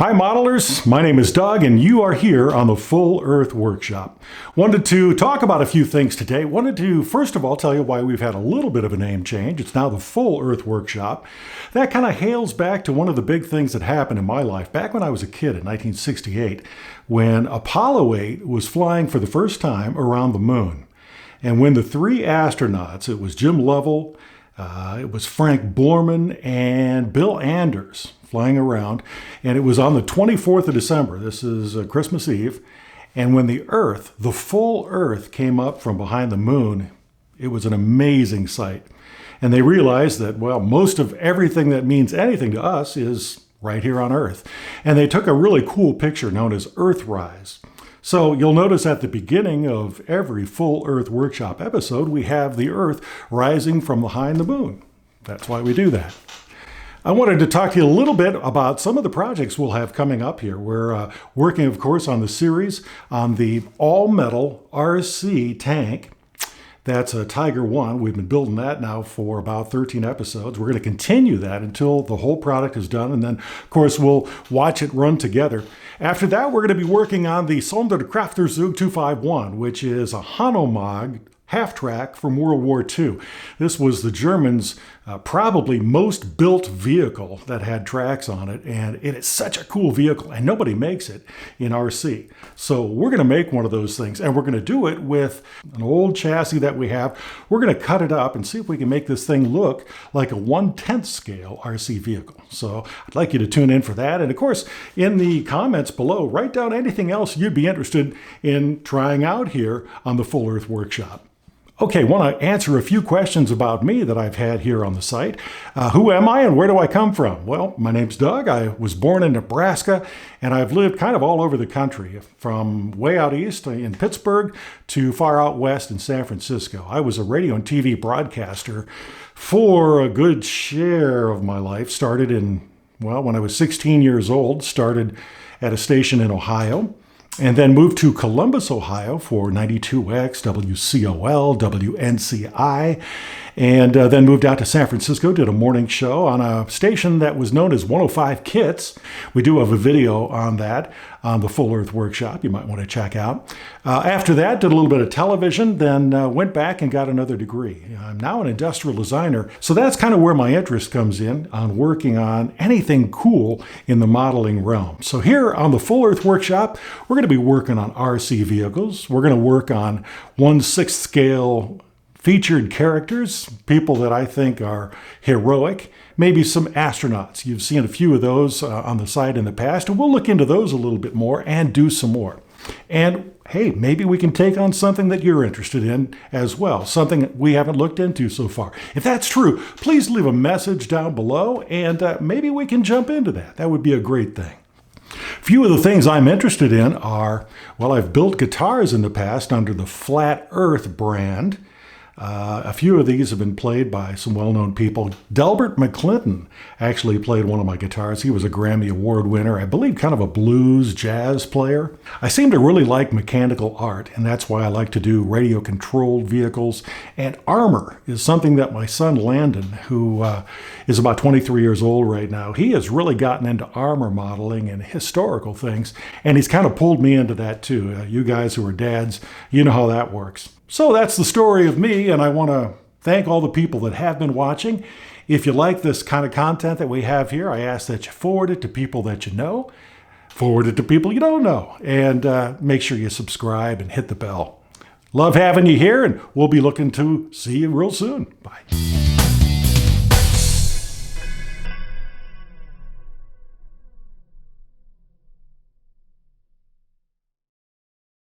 Hi modelers, my name is Doug and you are here on the Full Earth Workshop. Wanted to talk about a few things today. Wanted to first of all tell you why we've had a little bit of a name change. It's now the Full Earth Workshop. That kind of hails back to one of the big things that happened in my life back when I was a kid in 1968 when Apollo 8 was flying for the first time around the moon. And when the three astronauts, it was Jim Lovell, it was Frank Borman, and Bill Anders flying around, and it was on the 24th of December. This is Christmas Eve. And when the Earth, the full Earth, came up from behind the moon, it was an amazing sight. And they realized that, well, most of everything that means anything to us is right here on Earth. And they took a really cool picture known as Earthrise. So you'll notice at the beginning of every Full Earth Workshop episode, we have the Earth rising from behind the moon. That's why we do that. I wanted to talk to you a little bit about some of the projects we'll have coming up here. We're working, of course, on the series on the all-metal RC tank. That's a Tiger 1. We've been building that now for about 13 episodes. We're going to continue that until the whole product is done, and then, of course, we'll watch it run together. After that, we're going to be working on the Sonderkrafterzug 251, which is a Hanomag half-track from World War II. This was the Germans' probably most built vehicle that had tracks on it, and it is such a cool vehicle, and nobody makes it in RC. So we're going to make one of those things, and we're going to do it with an old chassis that we have. We're going to cut it up and see if we can make this thing look like a 1/10 scale RC vehicle. So I'd like you to tune in for that, and of course, in the comments below, write down anything else you'd be interested in trying out here on the Full Earth Workshop. Okay, want to answer a few questions about me that I've had here on the site. Who am I and where do I come from? Well, my name's Doug. I was born in Nebraska, and I've lived kind of all over the country, from way out east in Pittsburgh to far out west in San Francisco. I was a radio and TV broadcaster for a good share of my life. Started when I was 16 years old, started at a station in Ohio. And then moved to Columbus, Ohio for 92X, WCOL, WNCI, and then moved out to San Francisco, did a morning show on a station that was known as 105 Kits. We do have a video on that on the Full Earth Workshop you might want to check out. After that, did a little bit of television, then went back and got another degree. I'm now an industrial designer, so that's kind of where my interest comes in, on working on anything cool in the modeling realm. So here on the Full Earth Workshop, we're going to be working on RC vehicles. We're going to work on 1/6 scale featured characters, people that I think are heroic, maybe some astronauts. You've seen a few of those on the site in the past, and we'll look into those a little bit more and do some more. And hey, maybe we can take on something that you're interested in as well, something we haven't looked into so far. If that's true, please leave a message down below, and maybe we can jump into that. That would be a great thing. A few of the things I'm interested in are, well, I've built guitars in the past under the Flat Earth brand. A few of these have been played by some well-known people. Delbert McClinton actually played one of my guitars. He was a Grammy Award winner, I believe kind of a blues jazz player. I seem to really like mechanical art, and that's why I like to do radio-controlled vehicles. And armor is something that my son Landon, who is about 23 years old right now, he has really gotten into armor modeling and historical things, and he's kind of pulled me into that too. You guys who are dads, you know how that works. So that's the story of me, and I want to thank all the people that have been watching. If you like this kind of content that we have here, I ask that you forward it to people that you know, forward it to people you don't know, and make sure you subscribe and hit the bell. Love having you here, and we'll be looking to see you real soon. Bye.